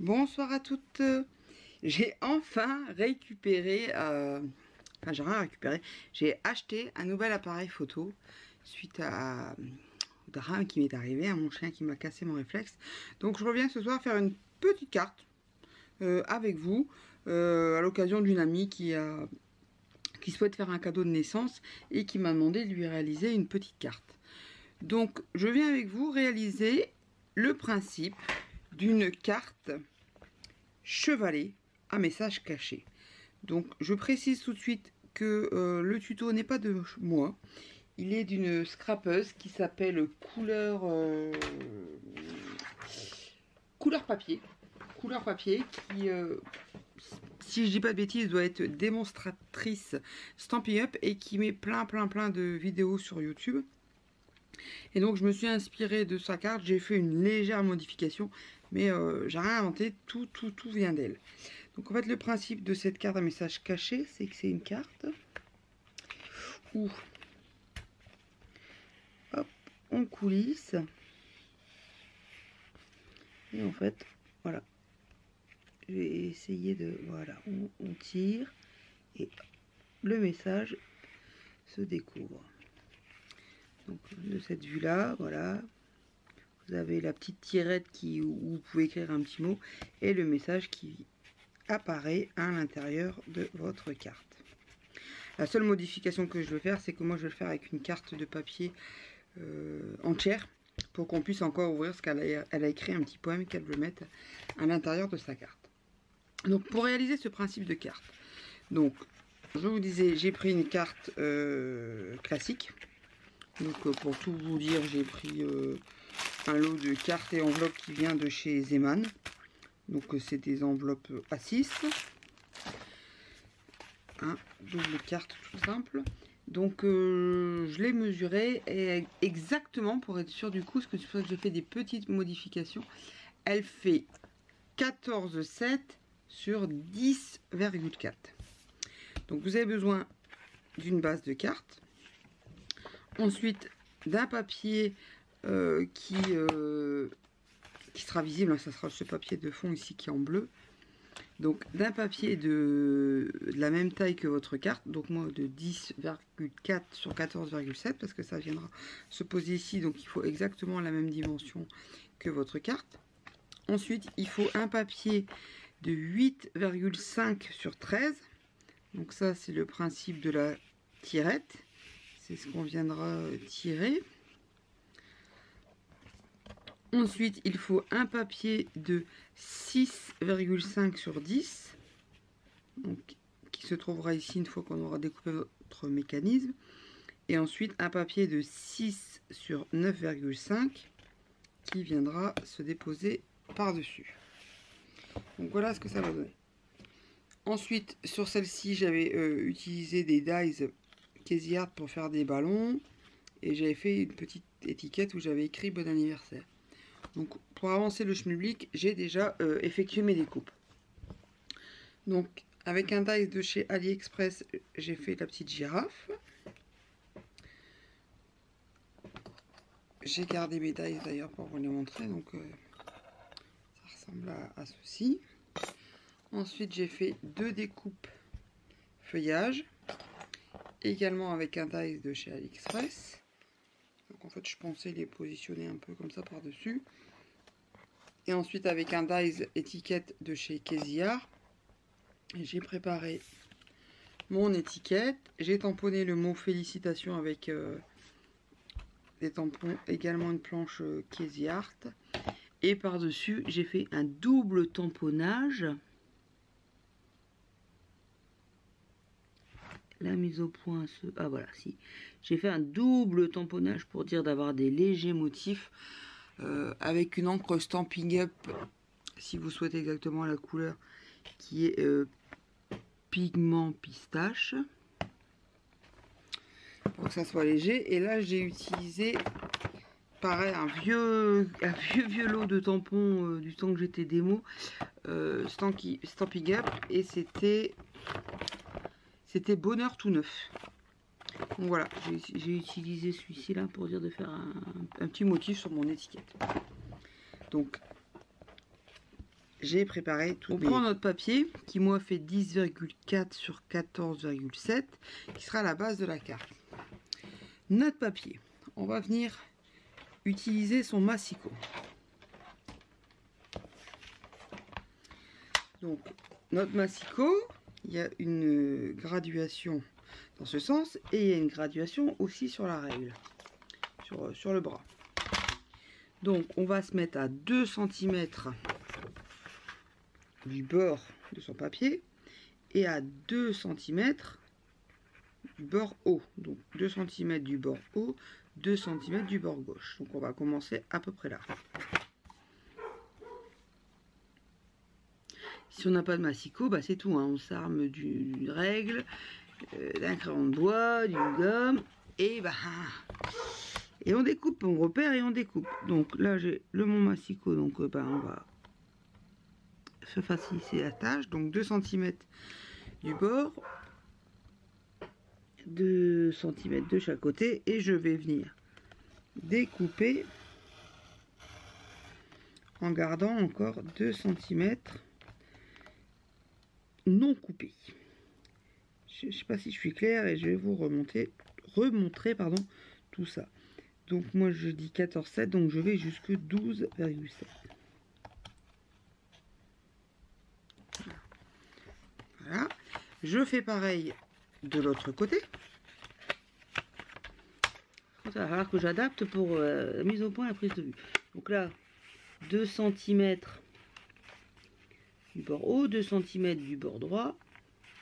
Bonsoir à toutes. J'ai enfin récupéré, enfin j'ai rien récupéré, j'ai acheté un nouvel appareil photo suite au drame qui m'est arrivé, à mon chien qui m'a cassé mon réflexe. Donc je reviens ce soir faire une petite carte avec vous, à l'occasion d'une amie qui souhaite faire un cadeau de naissance et qui m'a demandé de lui réaliser une petite carte. Donc je viens avec vous réaliser le principe d'une carte chevalet à message caché. Donc je précise tout de suite que le tuto n'est pas de moi. Il est d'une scrapeuse qui s'appelle couleur papier. Couleur papier qui, si je dis pas de bêtises, doit être démonstratrice Stampin' Up et qui met plein de vidéos sur YouTube. Et donc je me suis inspirée de sa carte, j'ai fait une légère modification, mais j'ai rien inventé, tout vient d'elle. Donc en fait le principe de cette carte à message caché, c'est que c'est une carte où hop, on coulisse, et en fait, voilà, je vais essayer de, voilà, on tire, et le message se découvre. Donc de cette vue là, voilà, vous avez la petite tirette où vous pouvez écrire un petit mot et le message qui apparaît à l'intérieur de votre carte. La seule modification que je veux faire, c'est que moi je vais le faire avec une carte de papier entière pour qu'on puisse encore ouvrir ce qu'elle a écrit, un petit poème qu'elle veut mettre à l'intérieur de sa carte. Donc pour réaliser ce principe de carte, donc je vous disais, j'ai pris une carte classique. Donc pour tout vous dire, j'ai pris un lot de cartes et enveloppes qui vient de chez Zeman. Donc c'est des enveloppes A6. Double carte tout simple. Donc je l'ai mesuré et exactement pour être sûr du coup, parce que j'ai fait des petites modifications. Elle fait 14,7 sur 10,4. Donc vous avez besoin d'une base de carte. Ensuite, d'un papier qui sera visible, ça sera ce papier de fond ici qui est en bleu. Donc d'un papier de la même taille que votre carte, donc moi de 10,4 sur 14,7 parce que ça viendra se poser ici, donc il faut exactement la même dimension que votre carte. Ensuite, il faut un papier de 8,5 sur 13, donc ça c'est le principe de la tirette. C'est ce qu'on viendra tirer. Ensuite, il faut un papier de 6,5 sur 10. Donc, qui se trouvera ici une fois qu'on aura découpé votre mécanisme. Et ensuite, un papier de 6 sur 9,5 qui viendra se déposer par-dessus. Donc, voilà ce que ça va donner. Ensuite, sur celle-ci, j'avais utilisé des dies Casey Art pour faire des ballons et j'avais fait une petite étiquette où j'avais écrit bon anniversaire. Donc pour avancer le schmilblick, j'ai déjà effectué mes découpes. Donc avec un dies de chez AliExpress, j'ai fait la petite girafe. J'ai gardé mes dies d'ailleurs pour vous les montrer, donc ça ressemble à ceci. Ensuite j'ai fait deux découpes feuillage, également avec un dies de chez AliExpress. Donc en fait je pensais les positionner un peu comme ça par dessus. Et ensuite avec un dies étiquette de chez Casey Art, j'ai préparé mon étiquette. J'ai tamponné le mot félicitations avec des tampons, également une planche Casey Art. Et par dessus j'ai fait un double tamponnage. La mise au point, ah voilà, si. J'ai fait un double tamponnage pour dire d'avoir des légers motifs avec une encre Stampin' Up, si vous souhaitez exactement la couleur, qui est pigment pistache, pour que ça soit léger. Et là, j'ai utilisé, pareil, un vieux lot de tampons du temps que j'étais démo, Stampin' Up, et c'était Bonheur tout neuf. Donc voilà, j'ai utilisé celui-ci là pour dire de faire un petit motif sur mon étiquette. Donc j'ai préparé tout. On prend notre papier qui moi fait 10,4 sur 14,7 qui sera la base de la carte. Notre papier, on va venir utiliser son massicot. Donc notre massicot, il y a une graduation dans ce sens et il y a une graduation aussi sur la règle, sur le bras. Donc on va se mettre à 2 cm du bord de son papier et à 2 cm du bord haut. Donc 2 cm du bord haut, 2 cm du bord gauche. Donc on va commencer à peu près là. Si on n'a pas de massicot, bah c'est tout, hein. On s'arme d'une règle, d'un crayon de bois, d'une gomme, et et on découpe, on repère et on découpe. Donc là j'ai mon massicot, donc on va se faciliter la tâche. Donc 2 cm du bord, 2 cm de chaque côté, et je vais venir découper en gardant encore 2 cm non coupés. Je ne sais pas si je suis claire et je vais vous remontrer tout ça. Donc moi je dis 14,7, donc je vais jusque 12,7. Voilà. Je fais pareil de l'autre côté. Il va falloir que j'adapte pour la mise au point et la prise de vue. Donc là, 2 cm du bord haut, 2 cm du bord droit.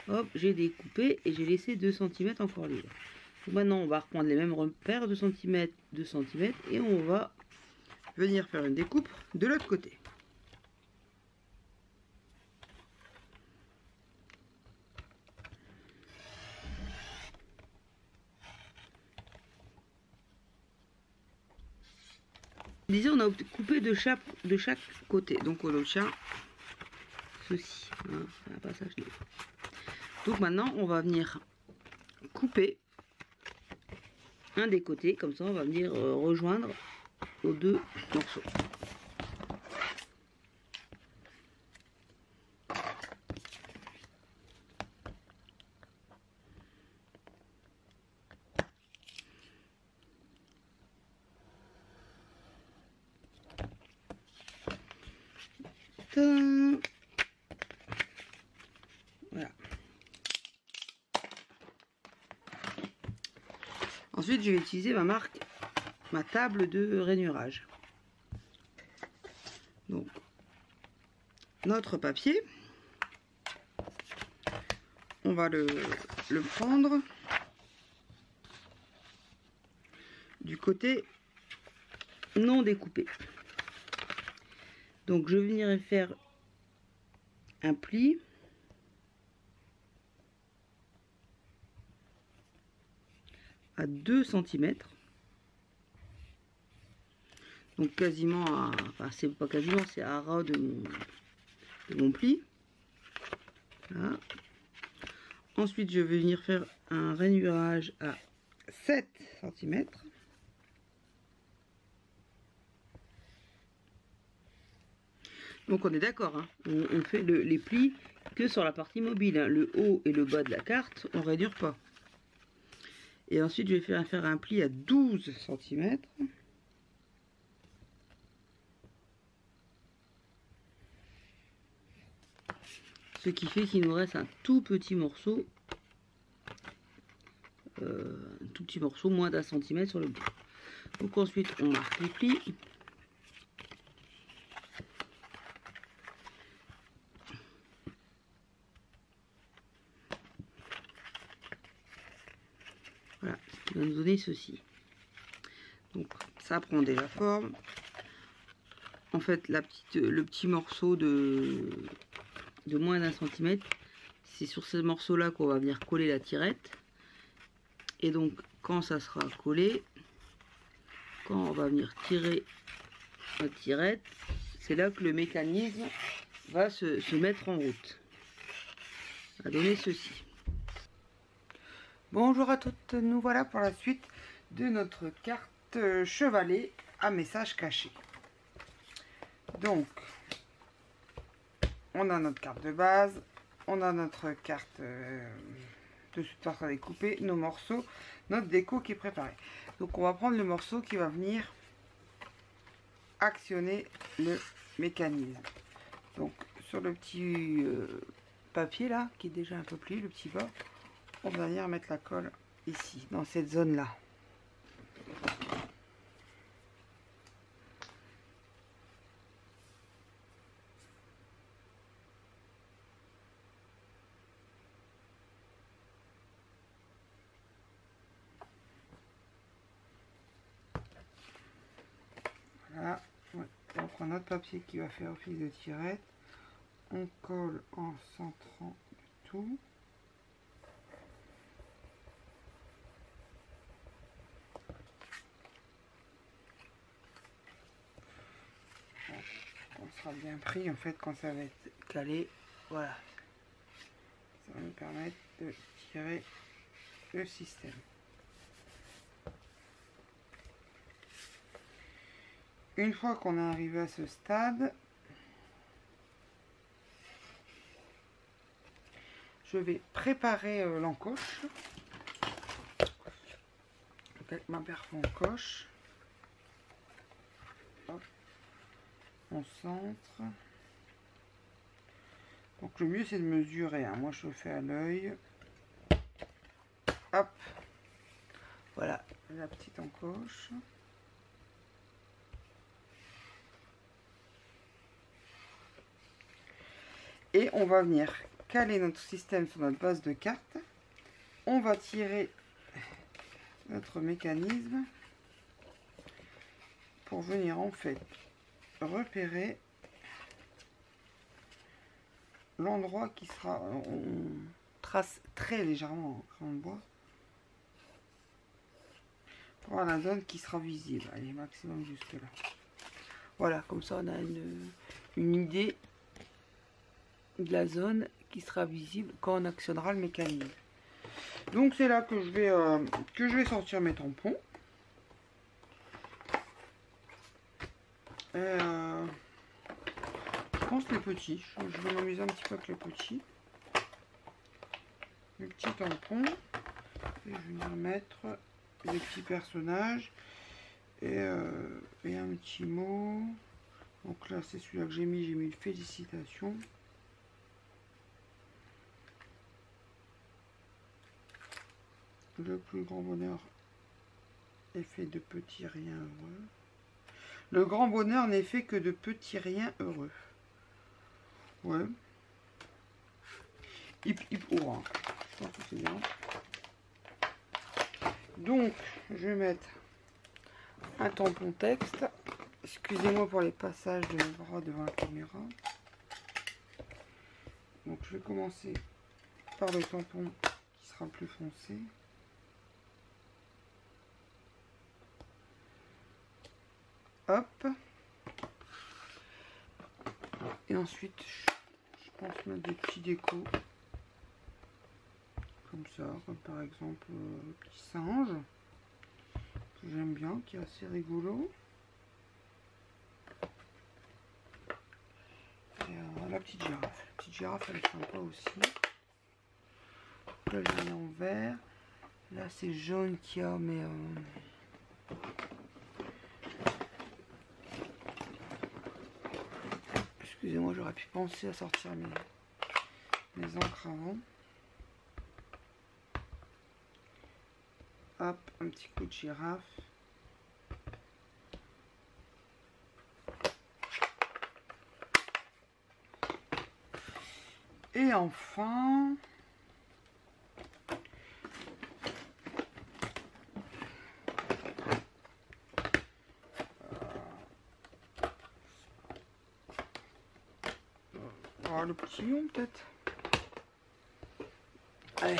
Hop, j'ai découpé et j'ai laissé 2 cm encore libre. Donc maintenant, on va reprendre les mêmes repères, 2 cm, 2 cm, et on va venir faire une découpe de l'autre côté. Disons, on a coupé de chaque côté. Donc on obtient ceci, hein, un passage libre. Donc maintenant, on va venir couper un des côtés, comme ça on va venir rejoindre aux deux morceaux. Voilà. Ensuite, je vais utiliser ma table de rainurage. Donc, notre papier, on va le prendre du côté non découpé. Donc, je vais venir faire un pli. À 2 cm, donc quasiment à, enfin c'est pas quasiment, c'est à ras de mon pli. Voilà. Ensuite je vais venir faire un rainurage à 7 cm. Donc on est d'accord, hein, on fait les plis que sur la partie mobile, hein. Le haut et le bas de la carte on rainure pas. Et ensuite, je vais faire un pli à 12 cm. Ce qui fait qu'il nous reste un tout petit morceau. Moins d'un centimètre sur le bout. Donc ensuite, on marque les plis. Voilà, ce qui va nous donner ceci. Donc ça prend déjà forme. En fait, le petit morceau de moins d'un centimètre, c'est sur ce morceau là qu'on va venir coller la tirette. Et donc quand ça sera collé, quand on va venir tirer la tirette, c'est là que le mécanisme va se mettre en route. À donner ceci. Bonjour à toutes, nous voilà pour la suite de notre carte chevalet à message caché. Donc, On a notre carte de base, on a notre carte de support à découper, nos morceaux, notre déco qui est préparée. Donc on va prendre le morceau qui va venir actionner le mécanisme. Donc sur le petit papier là, qui est déjà un peu plié, le petit bord, on va venir mettre la colle ici, dans cette zone là. Voilà, on prend notre papier qui va faire office de tirette, on colle en centrant le tout. On sera bien pris en fait quand ça va être calé. Voilà, ça va nous permettre de tirer le système. Une fois qu'on est arrivé à ce stade, je vais préparer l'encoche. Avec ma perf encoche. Hop. On centre. Donc le mieux c'est de mesurer. Hein. Moi je le fais à l'œil. Hop. Voilà la petite encoche. Et on va venir caler notre système sur notre base de cartes. On va tirer notre mécanisme pour venir en fait repérer l'endroit qui sera, on trace très légèrement en crayon de bois pour voir la zone qui sera visible. Allez, maximum jusque là. Voilà, comme ça on a une idée de la zone qui sera visible quand on actionnera le mécanisme. Donc c'est là que je vais sortir mes tampons. Je pense les petits. Je vais m'amuser un petit peu avec les petits. Les petits tampons. Et je vais venir mettre des petits personnages. Et un petit mot. Donc là c'est celui-là que j'ai mis félicitations. Le plus grand bonheur est fait de petits riens heureux. Le grand bonheur n'est fait que de petits riens heureux. Ouais. Hip hip hurrah. Je pense que c'est bien. Donc, je vais mettre un tampon texte. Excusez-moi pour les passages de mes bras devant la caméra. Donc, je vais commencer par le tampon qui sera le plus foncé. Hop. Et ensuite, je pense mettre des petits décos. Comme ça, comme par exemple le petit singe. Que j'aime bien, qui est assez rigolo. Et la petite girafe. La petite girafe, elle est sympa aussi. Là, je en vert. Là, c'est jaune qu'il y a, mais... Excusez-moi, j'aurais pu penser à sortir mes encres avant. Hop, un petit coup de girafe. Et enfin... le petit lion peut-être. Allez.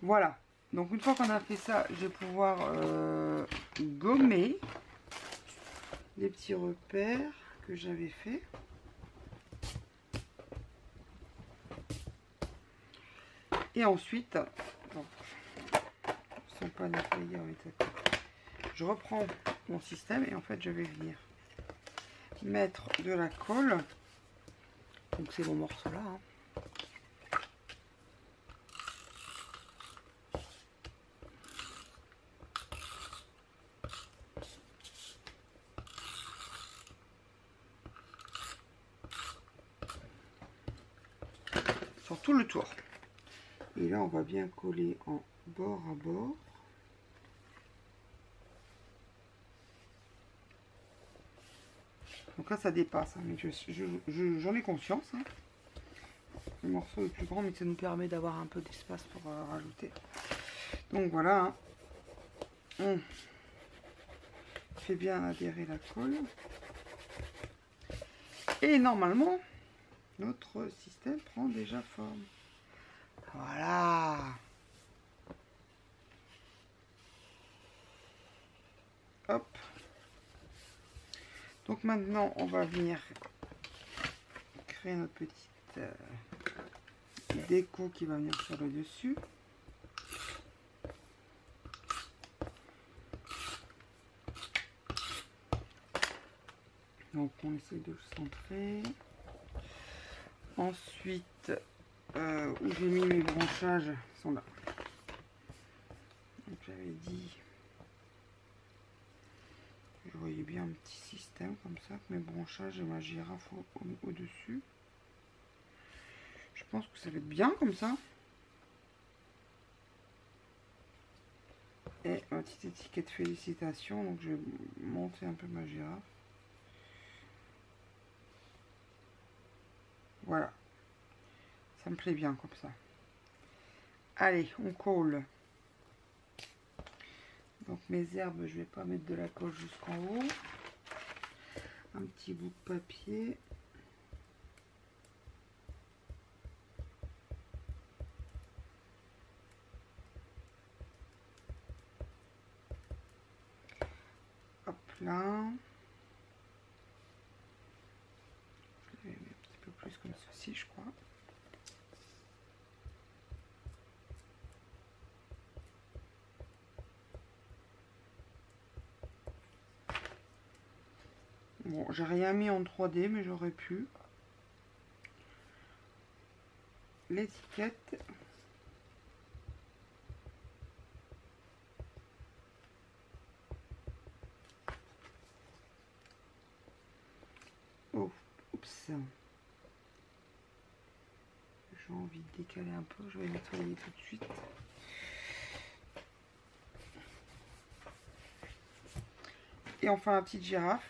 Voilà. Donc une fois qu'on a fait ça, je vais pouvoir gommer les petits repères que j'avais fait. Et ensuite, donc, ils ne sont pas nettoyés, je reprends mon système et en fait je vais venir mettre de la colle. Donc c'est mon morceau là. Hein. Sur tout le tour. Et là on va bien coller en bord à bord. Donc là ça dépasse, hein, mais j'en ai conscience. Hein. Le morceau est plus grand, mais ça nous permet d'avoir un peu d'espace pour rajouter. Donc voilà, hein. On fait bien adhérer la colle. Et normalement, notre système prend déjà forme. Voilà. Hop. Donc maintenant, on va venir créer notre petite déco qui va venir sur le dessus. Donc on essaie de le centrer. Ensuite, où j'ai mis mes branchages sont là. Donc j'avais dit, je voyais bien un petit système comme ça, mes branchages et ma girafe au-dessus. Je pense que ça va être bien comme ça. Et ma petite étiquette félicitations, donc je vais monter un peu ma girafe. Voilà. Ça me plaît bien comme ça. Allez, on colle. Donc mes herbes, je vais pas mettre de la colle jusqu'en haut. Un petit bout de papier. Hop là. Je vais mettre un petit peu plus comme ceci, je crois. Bon, j'ai rien mis en 3D, mais j'aurais pu. L'étiquette. Oh, oups. J'ai envie de décaler un peu, je vais nettoyer tout de suite. Et enfin la petite girafe,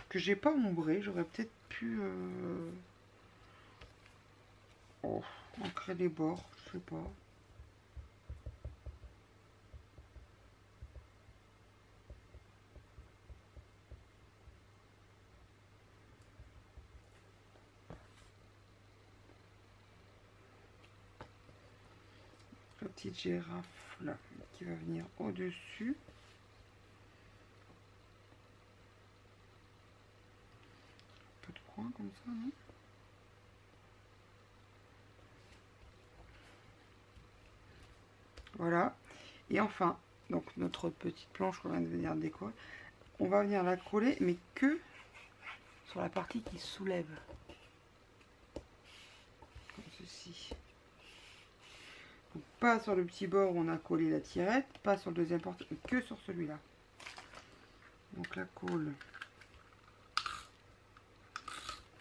que j'ai pas ombré, j'aurais peut-être pu ancrer les bords, je sais pas. La petite girafe là qui va venir au-dessus. Un peu de coin comme ça, non? Voilà. Et enfin, donc notre petite planche qu'on vient de venir décorer, on va venir la coller, mais que sur la partie qui soulève. Comme ceci. Donc, pas sur le petit bord où on a collé la tirette, pas sur le deuxième porte, que sur celui-là. Donc la colle,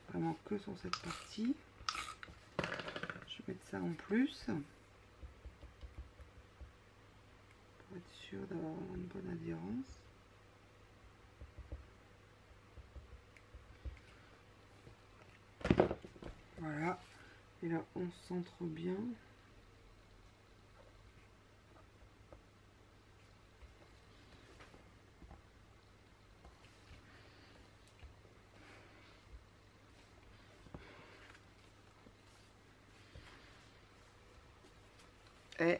vraiment que sur cette partie. Je vais mettre ça en plus. Pour être sûr d'avoir une bonne adhérence. Voilà. Et là, on centre bien. Et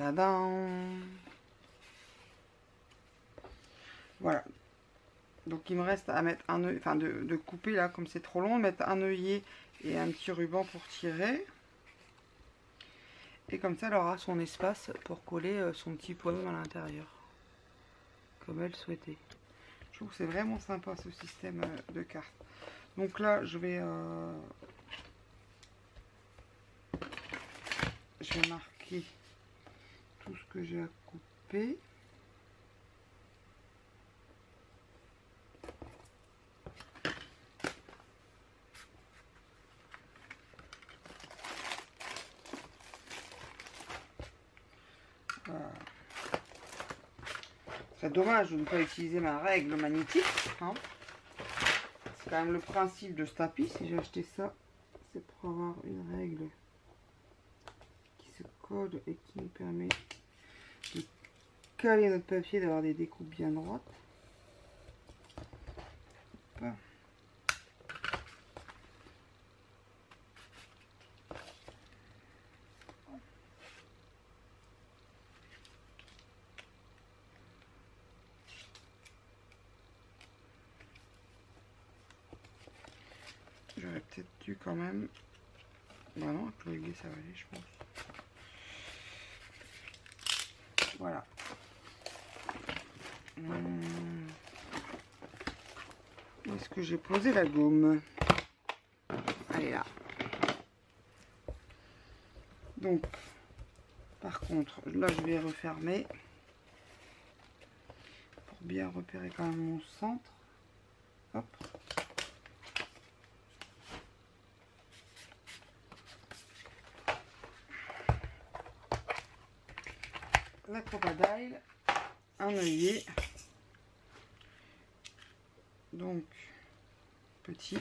Tadam! Voilà. Donc il me reste à mettre un œil, enfin de couper là comme c'est trop long, de mettre un œillet et un petit ruban pour tirer. Et comme ça elle aura son espace pour coller son petit poème à l'intérieur. Comme elle souhaitait. Je trouve que c'est vraiment sympa ce système de cartes. Donc là je vais marquer tout ce que j'ai à couper. C'est dommage de ne pas utiliser ma règle magnétique. Hein. C'est quand même le principe de ce tapis. Si j'ai acheté ça, c'est pour avoir une règle qui se colle et qui nous permet de caler notre papier, d'avoir des découpes bien droites. Hop. J'aurais peut-être dû quand même... Bah non, avec l'œillet ça va aller, je pense. Voilà. Où est-ce que j'ai posé la gomme? Elle est là. Donc, par contre, là je vais refermer. Pour bien repérer quand même mon centre. Hop. La crocodile, un œillet, donc petit,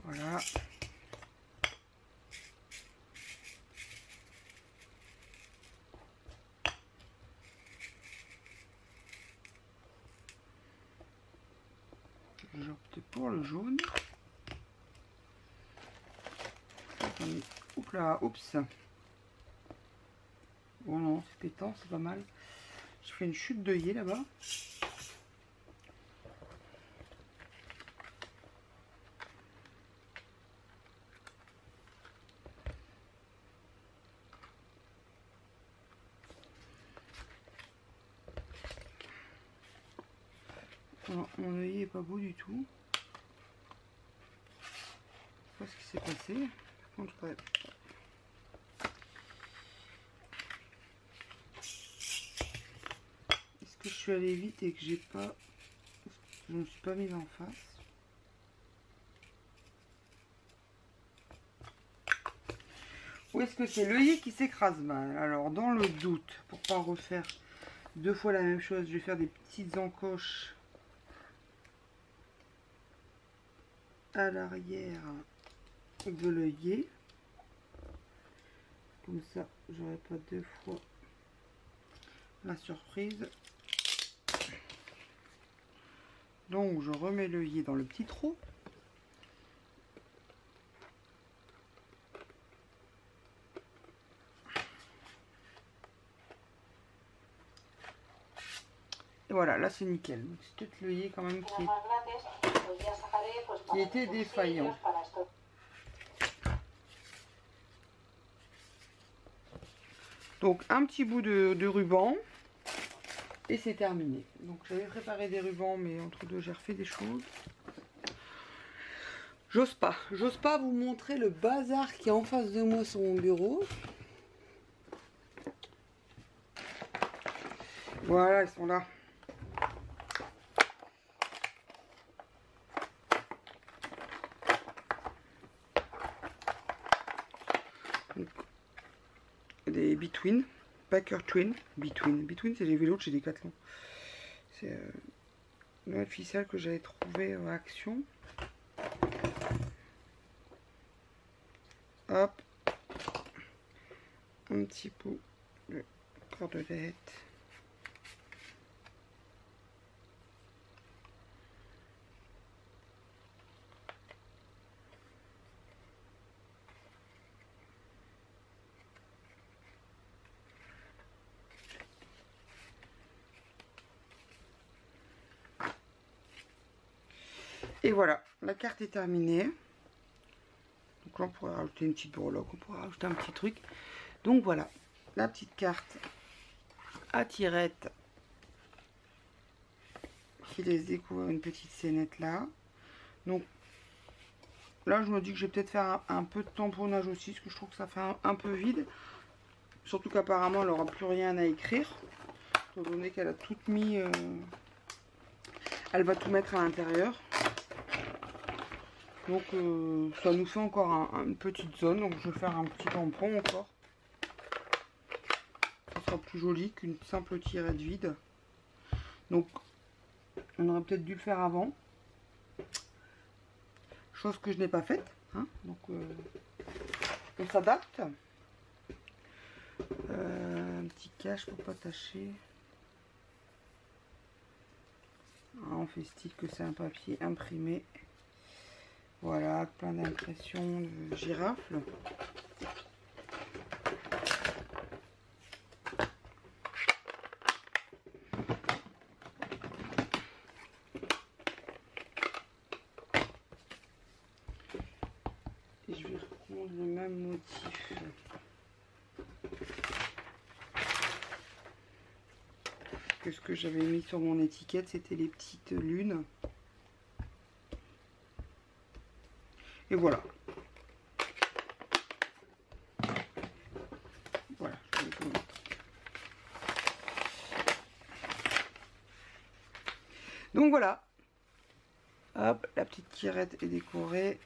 voilà, j'opte pour le jaune. Oups là, oups. Bon non, c'est pétant, c'est pas mal. Je fais une chute d'œillet là-bas. Non, mon œillet est pas beau du tout. Je sais pas ce qui s'est passé. Par contre, est-ce que je suis allée vite et que j'ai pas... Je ne me suis pas mise en face. Ou est-ce que c'est l'œillet qui s'écrase mal? Alors, dans le doute, pour pas refaire deux fois la même chose, je vais faire des petites encoches à l'arrière de l'œillet. Comme ça, j'aurai pas deux fois la surprise. Donc, je remets l'œillet dans le petit trou. Et voilà, là c'est nickel. C'est peut-être l'œillet quand même qui était défaillant. Donc un petit bout de ruban et c'est terminé. Donc j'avais préparé des rubans mais entre deux j'ai refait des choses. J'ose pas vous montrer le bazar qui est en face de moi sur mon bureau. Voilà, ils sont là. Donc, des Between, Packer Twin, Between c'est les vélos de chez Decathlon. C'est une noix de ficelle que j'avais trouvé à Action. Hop, un petit bout de cordelette. Et voilà, la carte est terminée. Donc là, on pourrait rajouter une petite breloque, on pourrait rajouter un petit truc. Donc voilà, la petite carte à tirette qui laisse découvrir une petite scénette là. Donc là, je me dis que je vais peut-être faire un peu de tamponnage aussi, parce que je trouve que ça fait un peu vide. Surtout qu'apparemment, elle n'aura plus rien à écrire, étant donné qu'elle a tout mis... elle va tout mettre à l'intérieur. Donc ça nous fait encore une petite zone. Donc je vais faire un petit tampon encore. Ça sera plus joli qu'une simple tirette vide. Donc on aurait peut-être dû le faire avant. Chose que je n'ai pas faite. Hein. Donc on s'adapte. Un petit cache pour pas tâcher. On fait style que c'est un papier imprimé. Voilà, plein d'impressions de girafle. Et je vais reprendre le même motif. Que ce que j'avais mis sur mon étiquette, c'était les petites lunes. Et voilà. Voilà, je vais vous montrer. Donc voilà. Hop, la petite tirette est décorée.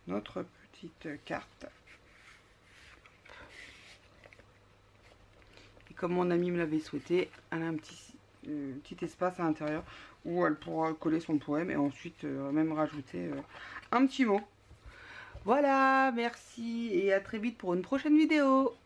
Notre petite carte. Et comme mon ami me l'avait souhaité, elle a un petit espace à l'intérieur où elle pourra coller son poème et ensuite même rajouter un petit mot. Voilà, merci et à très vite pour une prochaine vidéo.